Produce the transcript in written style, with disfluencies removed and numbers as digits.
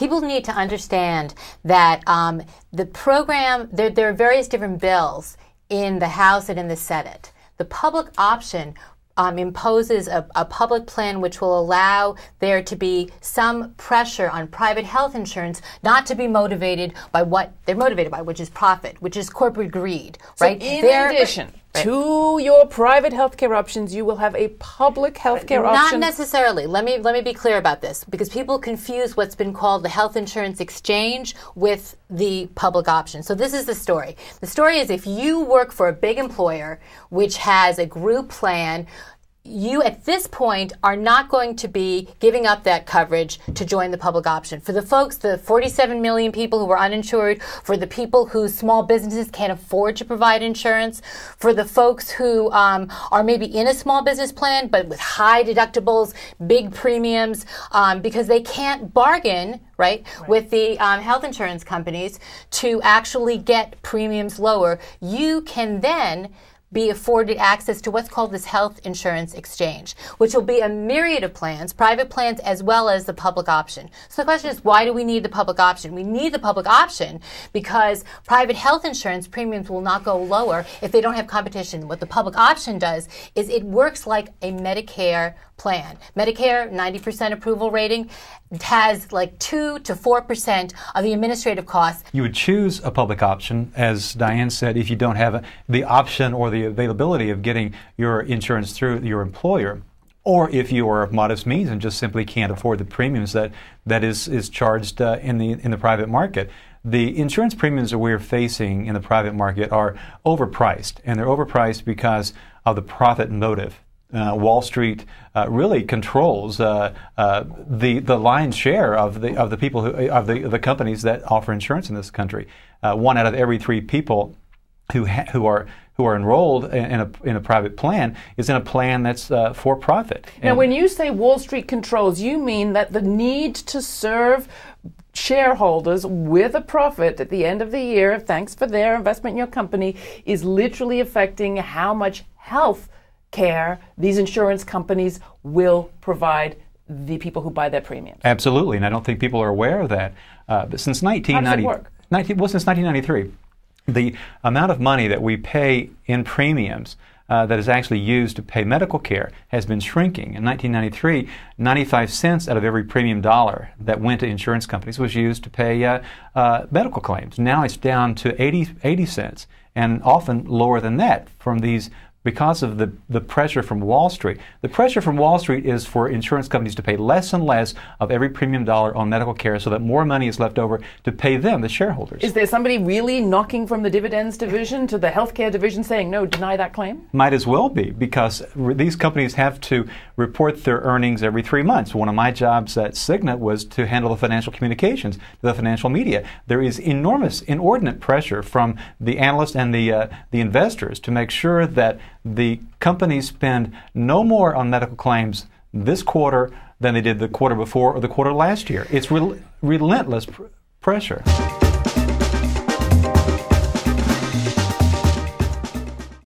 people need to understand that the program, there are various different bills in the House and in the Senate. The public option imposes a public plan which will allow there to be some pressure on private health insurance not to be motivated by what they're motivated by, which is profit, which is corporate greed, right? So in addition to your private healthcare options, you will have a public healthcare option? Not necessarily. Let me be clear about this, because people confuse what's been called the health insurance exchange with the public option. So this is the story. The story is, if you work for a big employer which has a group plan, you at this point are not going to be giving up that coverage to join the public option. For the folks, the 47 million people who are uninsured, for the people whose small businesses can't afford to provide insurance, for the folks who are maybe in a small business plan but with high deductibles, big premiums, because they can't bargain, right, with the health insurance companies to actually get premiums lower, you can then be afforded access to what's called this health insurance exchange, which will be a myriad of plans, private plans as well as the public option. So the question is, why do we need the public option? We need the public option because private health insurance premiums will not go lower if they don't have competition. What the public option does is it works like a Medicare plan. Medicare, 90% approval rating, has like 2 to 4% of the administrative costs. You would choose a public option, as Diane said, if you don't have the option or the availability of getting your insurance through your employer, or if you are of modest means and just simply can't afford the premiums that is charged in the private market. The insurance premiums that we're facing in the private market are overpriced, and they're overpriced because of the profit motive. Wall Street really controls the lion's share of the people of the companies that offer insurance in this country. 1 out of every 3 people who are enrolled in a private plan is in a plan that's for profit. Now, when you say Wall Street controls, you mean that the need to serve shareholders with a profit at the end of the year, thanks for their investment in your company, is literally affecting how much health care these insurance companies will provide the people who buy their premiums. Absolutely, and I don't think people are aware of that. But since 1993, the amount of money that we pay in premiums that is actually used to pay medical care has been shrinking. In 1993, 95 cents out of every premium dollar that went to insurance companies was used to pay medical claims. Now it's down to 80 cents, and often lower than that from these, because of the pressure from Wall Street. The pressure from Wall Street is for insurance companies to pay less and less of every premium dollar on medical care so that more money is left over to pay them, the shareholders. Is there somebody really knocking from the dividends division to the healthcare division saying, no, deny that claim? Might as well be, because these companies have to report their earnings every 3 months. One of my jobs at Cigna was to handle the financial communications to the financial media. There is inordinate pressure from the analysts and the investors to make sure that the companies spend no more on medical claims this quarter than they did the quarter before or the quarter last year. It's relentless pressure.